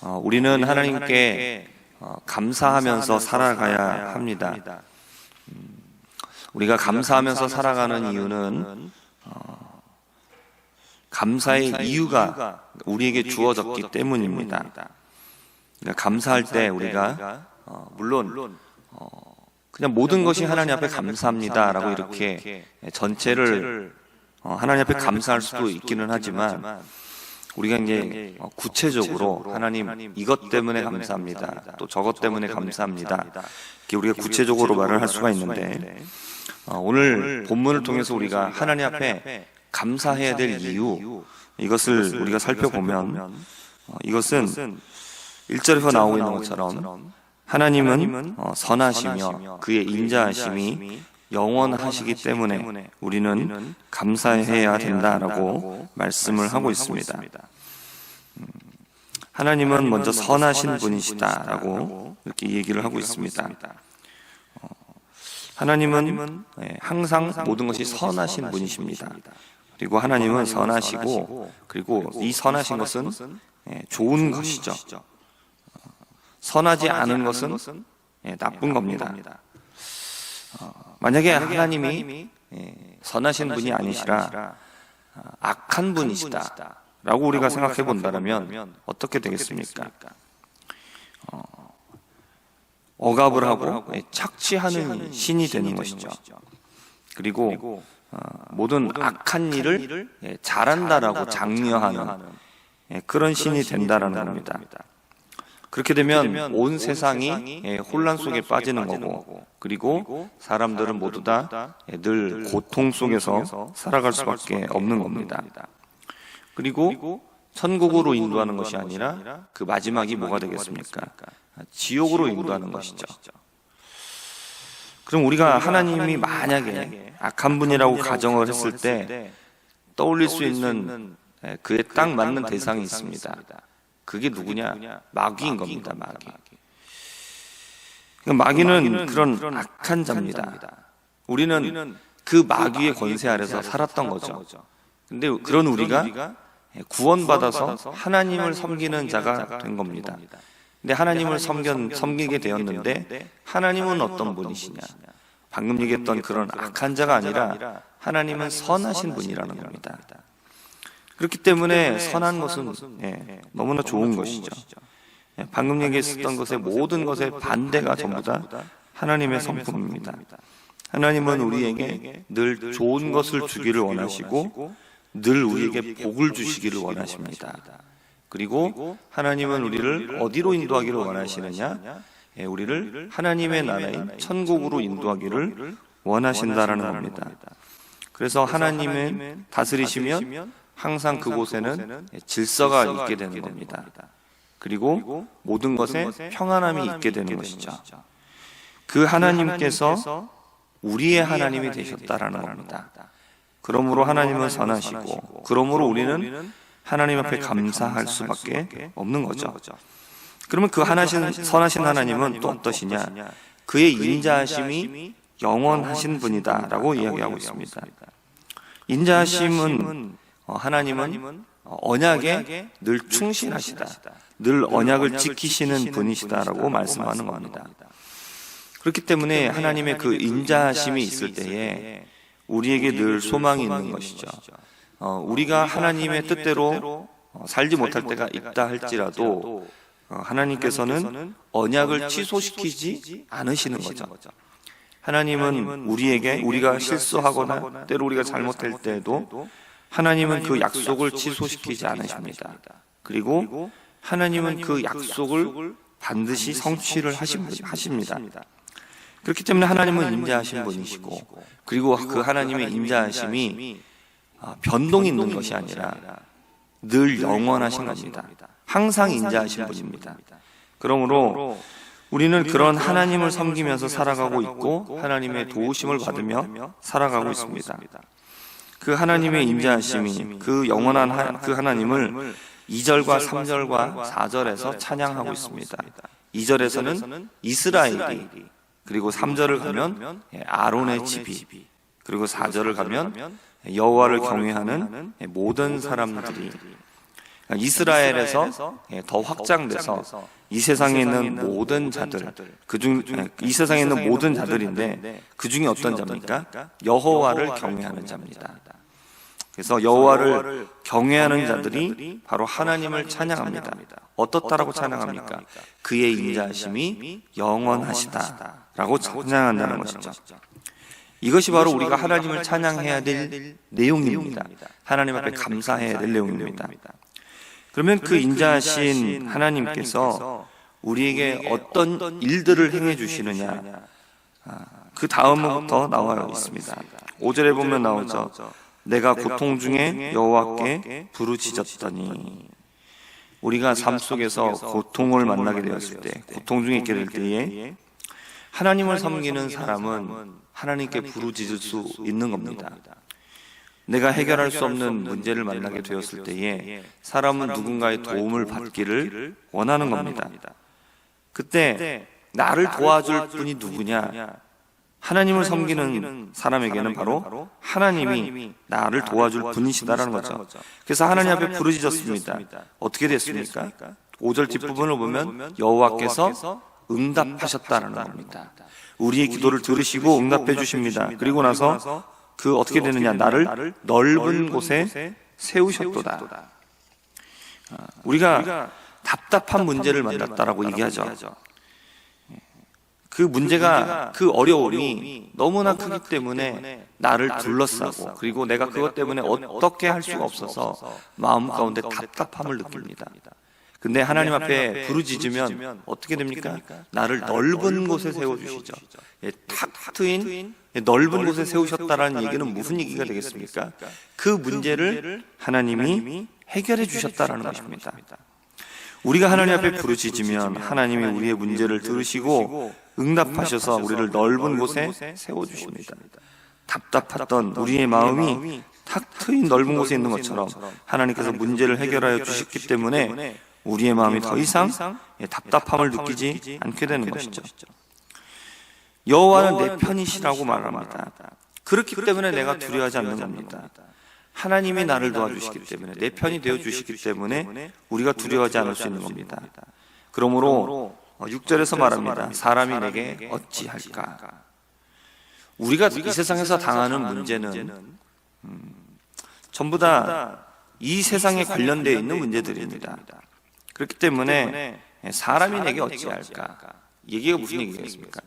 우리는 하나님께 감사하면서 살아가야 합니다. 우리가 감사하면서 살아가는 이유는 감사의 이유가 우리에게 주어졌기 때문입니다. 그러니까 감사할 때 우리가 물론 그냥 모든 것이 하나님 앞에 감사합니다 라고 이렇게 전체를 하나님 앞에 감사할 수도 있기는 하지만, 우리가 이제 구체적으로 하나님 이것 때문에 감사합니다, 또 저것 때문에 감사합니다, 이렇게 우리가 구체적으로 말을 할 수가 있는데, 오늘 본문을 통해서 우리가 하나님 앞에 감사해야 될 이유, 이것을 우리가 살펴보면 이것은 1절에서 나오고 있는 것처럼 하나님은 선하시며 그의 인자하심이 영원하시기 때문에 우리는 감사해야 된다라고 말씀을 하고 있습니다. 하나님은 먼저 선하신 분이시다라고 이렇게 얘기를 하고 있습니다. 하나님은 항상 모든 것이 선하신 분이십니다. 그리고 하나님은 선하시고, 그리고 이 선하신 것은 좋은 것이죠. 선하지 않은 것은 나쁜 겁니다. 만약에 하나님이 선하신 분이 아니시라 악한 분이시다 라고 우리가 생각해 본다면 어떻게 되겠습니까? 억압을 하고 착취하는 신이 되는 것이죠. 그리고 모든 악한 일을 잘한다라고 장려하는 그런 신이 된다라는 겁니다. 그렇게 되면 온 세상이 혼란 속에 빠지는 거고, 그리고 사람들은 모두 다 늘 고통 속에서 살아갈 수밖에 없는 겁니다. 그리고 천국으로 인도하는 것이 아니라 그 마지막이 뭐가 되겠습니까? 지옥으로 인도하는 것이죠. 그럼 우리가 하나님이 만약에 악한 분이라고 가정을 했을 때 떠올릴 수 있는 그에 딱 맞는 대상이 있습니다. 그게 누구냐? 마귀인 겁니다. 마귀는 그런 악한 자입니다. 우리는 그 마귀의 권세 아래서 살았던 거죠. 근데 그런 우리가 구원받아서 하나님을 섬기는 자가 된 겁니다. 근데 하나님을 섬기게 되었는데, 하나님은 어떤 분이시냐? 방금 얘기했던 그런 악한 자가 아니라 하나님은 선하신 분이라는 겁니다. 그렇기 때문에 선한 것은 너무나 좋은 것이죠. 방금 얘기했었던 것의 모든 것의 반대가 전부 다 하나님의 성품입니다. 하나님은 우리에게 늘 좋은 것을 주기를 원하시고 늘 우리에게 복을 주시기를 원하십니다. 그리고 하나님은 우리를 어디로 인도하기를 원하시느냐? 우리를 하나님의 나라인 천국으로 인도하기를 원하신다라는 겁니다. 그래서 하나님의 다스리시면 항상 그곳에는 질서가 있게 되는 겁니다. 그리고 모든 것에 평안함이 있게 되는 것이죠. 그 하나님께서 우리의 하나님이 되셨다라는 겁니다. 그러므로 하나님은 선하시고, 그러므로 우리는 하나님 앞에 감사할 수밖에 없는 거죠. 그러면 그 선하신 하나님은 또 어떠시냐? 그의 인자하심이 영원하신 분이다라고 이야기하고 있습니다. 인자하심은 하나님은 언약에 늘 충실하시다, 늘 언약을 지키시는 분이시다라고 말씀하는 겁니다. 그렇기 때문에 하나님의 그 인자하심이 있을 때에 우리에게 늘 소망이 있는 것이죠. 우리가 하나님의 뜻대로 살지 못할 때가 있다 할지라도 하나님께서는 언약을 취소시키지 않으시는 거죠. 하나님은 우리가 실수하거나 때로 우리가 잘못할 때에도 하나님은 그 약속을 취소시키지 않으십니다. 그리고 하나님은 그 약속을 반드시 성취를 하십니다. 그렇기 때문에 하나님은 인자하신 분이시고, 그리고 그 하나님의 인자하심이 변동이 있는 것이 아니라 늘 영원하신 겁니다. 항상 인자하신 분입니다. 그러므로 우리는 그런 하나님을 섬기면서 살아가고 있고, 하나님의 도우심을 받으며 살아가고 있습니다. 그 하나님의 인자하심이, 그 영원한 그 하나님을 2절과 3절과 4절에서 찬양하고 있습니다. 2절에서는 이스라엘이, 그리고 3절을 가면 아론의 집이, 그리고 4절을 가면 여호와를 경외하는 모든 사람들이. 이스라엘에서 더 확장돼서 이 세상에 있는 모든 자들, 이 세상에 있는 모든 자들인데 그 중에 어떤 자입니까? 여호와를 경외하는 자입니다. 그래서 여호와를 경외하는 자들이 바로 하나님을 찬양합니다. 어떻다라고 찬양합니까? 그의 인자하심이 영원하시다라고 찬양한다는 것이죠. 이것이 바로 우리가 하나님을 찬양해야 될 내용입니다. 하나님 앞에 감사해야 될 내용입니다. 그러면 그 인자하신 하나님께서 우리에게 어떤 일들을 행해 주시느냐, 그 다음부터 나와 있습니다. 5절에 보면 나오죠. 내가 고통 중에 여호와께 부르짖었더니. 우리가 삶 속에서 고통을 만나게 되었을 때, 고통 중에 있게 될 때에 하나님을 섬기는 사람은 하나님께 부르짖을 수 있는 겁니다. 내가 해결할 수 없는 문제를 만나게 되었을 때에 사람은 누군가의 도움을 받기를 원하는 겁니다. 그때 나를 도와줄 분이 누구냐? 하나님을 섬기는 사람에게는 바로 하나님이 나를 도와줄 분이시다라는 거죠. 그래서 하나님 앞에 부르짖었습니다. 어떻게 됐습니까? 5절 뒷부분을 보면 여호와께서 응답하셨다라는 겁니다. 우리의 기도를 들으시고 응답해 주십니다. 그리고 나서 그 어떻게 되느냐? 나를 넓은 곳에 세우셨도다. 우리가 답답한 문제를 만났다라고 얘기하죠. 그 문제가, 그 어려움이 너무나 크기 때문에 나를 둘러싸고, 그리고 내가 그것 때문에 어떻게 할 수가 없어서 마음 가운데 답답함을 느낍니다. 근데 하나님 앞에 부르짖으면 어떻게 됩니까? 나를 넓은 곳에 세워주시죠. 탁 트인 넓은 곳에 세우셨다라는 얘기는 무슨 얘기가 되겠습니까? 그 문제를 하나님이 해결해 주셨다라는 것입니다. 우리가 하나님 앞에 부르짖으면 하나님이 우리의 문제를 들으시고 응답하셔서 우리를 넓은 곳에 세워주십니다. 답답했던 우리의 마음이 탁 트인 넓은 곳에 있는 것처럼 하나님께서 문제를 해결하여 주셨기 때문에 우리의 마음이 더 이상 답답함을 느끼지 않게 되는 것이죠. 여호와는 내 편이시라고 말합니다. 그렇기 때문에 내가 두려워하지 않는 겁니다. 하나님이 나를 도와주시기 때문에, 내 편이 되어주시기 때문에 우리가 두려워하지 않을 수 있는 겁니다. 그러므로 6절에서 말합니다. 사람이 내게 어찌할까? 우리가 이 세상에서 당하는 문제는 전부 다 이 세상에 관련되어 있는 문제들입니다. 그렇기 때문에 사람이 내게 어찌할까? 얘기가 무슨 얘기겠습니까?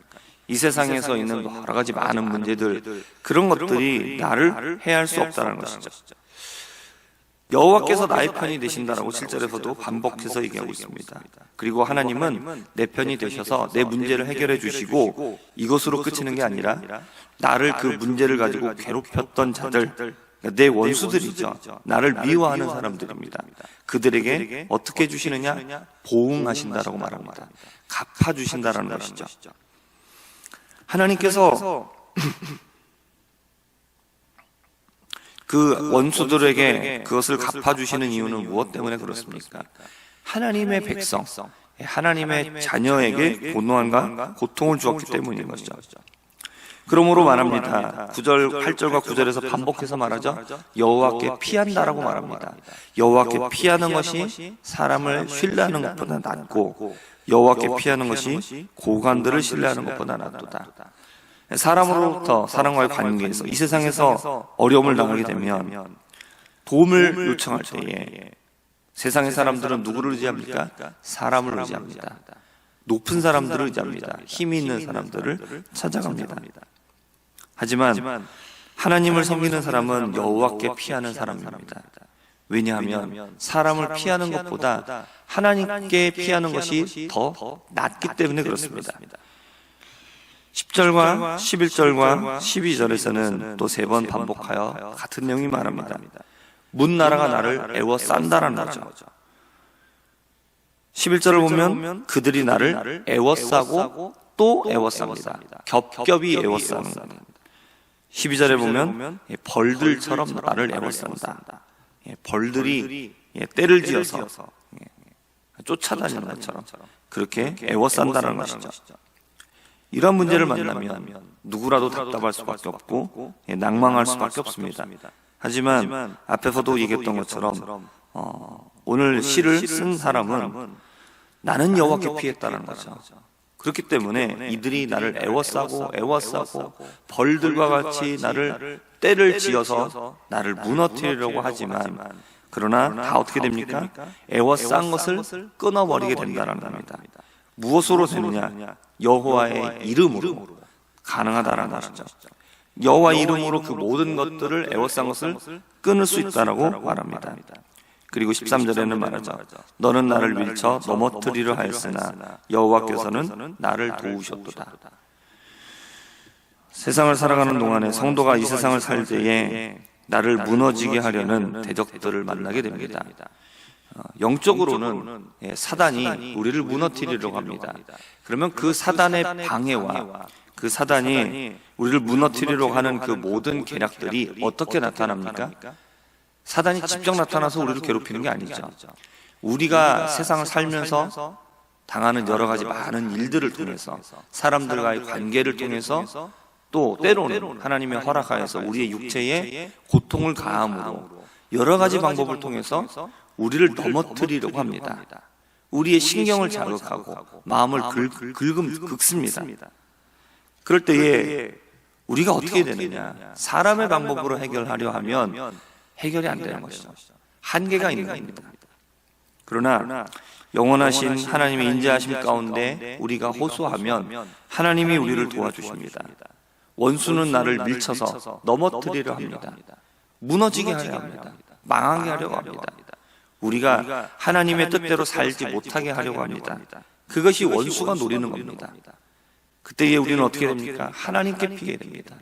이 세상에서 있는 여러 가지 많은 문제들, 그런 것들이 나를 해할 수 없다는 것이죠. 여호와께서 나의 편이 되신다라고 7절에서도 반복해서 얘기하고 있습니다. 그리고 하나님은 내 편이 되셔서 내 문제를 해결해 주시고 이것으로 끝이는 게 아니라 나를 그 문제를 가지고 괴롭혔던 자들, 내 원수들이죠. 나를 미워하는 사람들입니다. 그들에게 어떻게 해주시느냐? 보응하신다라고 말합니다. 갚아주신다라는 것이죠. 하나님께서 그 원수들에게 그것을 갚아주시는 이유는 무엇 때문에 그렇습니까? 하나님의 백성, 하나님의 자녀에게 고난과 고통을 주었기 때문인 것이죠. 그러므로 말합니다. 9절, 8절과 9절에서 반복해서 말하죠. 여호와께 피한다라고 말합니다. 여호와께 피하는 것이 사람을 신뢰하는 것보다 낫고 여호와께 피하는 것이 고관들을 신뢰하는 것보다 낫도다. 사람으로부터 사람과의 관계에서 이 세상에서 어려움을 당하게 되면 도움을 요청할 때에 세상의 사람들은 누구를 의지합니까? 사람을 의지합니다. 높은 사람들을 의지합니다. 힘이 있는 사람들을 찾아갑니다. 하지만 하나님을 섬기는 사람은 여호와께 피하는 사람입니다. 왜냐하면 사람을 피하는 것보다 하나님께 피하는 것이 더 낫기 때문에 그렇습니다. 10절과 11절과 12절에서는 또 3번 반복하여 같은 내용이 말합니다. 문 나라가 나를 애워싼다라는 거죠. 11절을 보면 그들이 나를 애워싸고 또 애워쌉니다. 겹겹이 애워싸는 겁니다. 12절에 보면 벌들처럼 나를 애워싼다. 벌들이 때를 지어서 쫓아다니는 것처럼 그렇게 애워싼다는 것이죠. 이런 문제를 만나면 누구라도 답답할 수밖에 없고 낭망할 수밖에 없습니다. 하지만 앞에서도 얘기했던 것처럼 오늘 시를 쓴 사람은 나는 여호와께 피했다는 거죠. 그렇기 때문에 이들이 나를 애워싸고 벌들과 같이 나를 떼를 지어서 나를 무너뜨리려고 하지만, 그러나 다 어떻게 됩니까? 애워싼 것을 끊어버리게 된다는 겁니다. 무엇으로 되느냐? 여호와의 이름으로 가능하다라는 것이죠. 여호와 이름으로 그 모든 것들을 애워싼 것을 끊을 수 있다라고 말합니다. 그리고 13절에는 말하죠. 너는 나를 밀쳐 넘어뜨리려 하였으나 여호와께서는 나를 도우셨도다. 세상을 살아가는 동안에 성도가 이 세상을 살 때에 나를 무너지게 하려는 대적들을 만나게 됩니다. 영적으로는 사단이 우리를 무너뜨리려고 합니다. 그러면 그 사단의 방해와 그 사단이 우리를 무너뜨리려고 하는 그 모든 계략들이 어떻게 나타납니까? 사단이 직접 나타나서 우리를 괴롭히는 게 아니죠. 우리가 세상을 살면서 당하는 여러 가지 많은 일들을 통해서, 사람들과의 관계를 통해서, 또 때로는 하나님의 허락하여서 우리의 육체에 고통을 가함으로 여러 가지 방법을 통해서 우리를 넘어뜨리려고 합니다. 우리의 신경을 자극하고 마음을 긁습니다. 그럴 때에 우리가 어떻게 되느냐? 사람의 방법으로 해결하려 하면 해결이 안 되는 것이죠. 한계가 있는 겁니다. 그러나 영원하신 하나님의 인자하심 가운데 우리가 호소하면 하나님이 우리를 도와주십니다. 원수는 나를 밀쳐서 넘어뜨리려 합니다. 무너지게 하려 합니다. 망하게 하려고 합니다. 우리가 하나님의 뜻대로 살지 못하게 하려고 합니다. 그것이 원수가 노리는 겁니다. 그때에 우리는 어떻게 됩니까? 하나님께 피게 됩니다.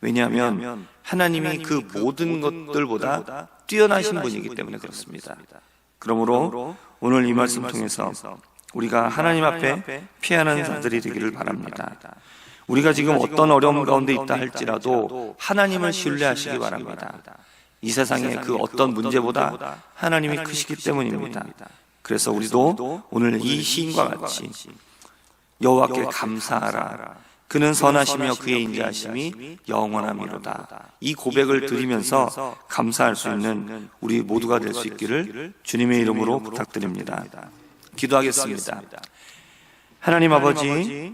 왜냐하면 하나님이 그 모든 것들보다 뛰어나신 분이기 때문에 그렇습니다. 그러므로 오늘 이 말씀 통해서 우리가 하나님 앞에 피하는 자들이 되기를 바랍니다. 우리가 지금 어떤 어려움 가운데 있다 할지라도 하나님을 신뢰하시기 바랍니다. 이 세상의 그 어떤 문제보다 하나님이 크시기 때문입니다. 그래서 우리도 오늘 이 시인과 같이 여호와께 감사하라. 그는 선하시며 그의 인자하심이 영원함이로다. 이 고백을 드리면서 감사할 수 있는 우리 모두가 될 수 있기를 주님의 이름으로 부탁드립니다. 기도하겠습니다. 하나님 아버지,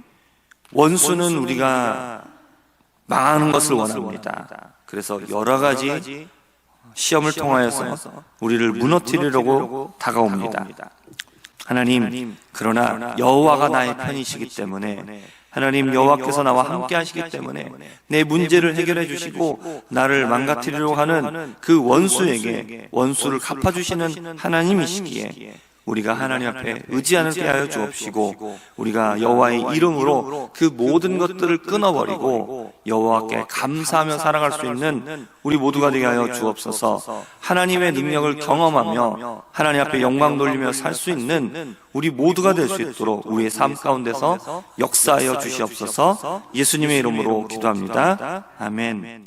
원수는 우리가 망하는 것을 원합니다. 그래서 여러 가지 시험을 통하여서 우리를 무너뜨리려고 다가옵니다. 하나님, 그러나 여호와가 나의 편이시기 때문에, 하나님 여호와께서 나와 함께 하시기 때문에 내 문제를 해결해 주시고 나를 망가뜨리려고 하는 그 원수에게 원수를 갚아주시는 하나님이시기에 우리가 하나님 앞에 의지하게 하여 주옵시고, 우리가 여호와의 이름으로 그 모든 것들을 끊어버리고 여호와께 감사하며 살아갈 수 있는 우리 모두가 되게 하여 주옵소서. 하나님의 능력을 경험하며 하나님 앞에 영광 돌리며 살 수 있는 우리 모두가 될 수 있도록 우리의 삶 가운데서 역사하여 주시옵소서. 예수님의 이름으로 기도합니다. 아멘.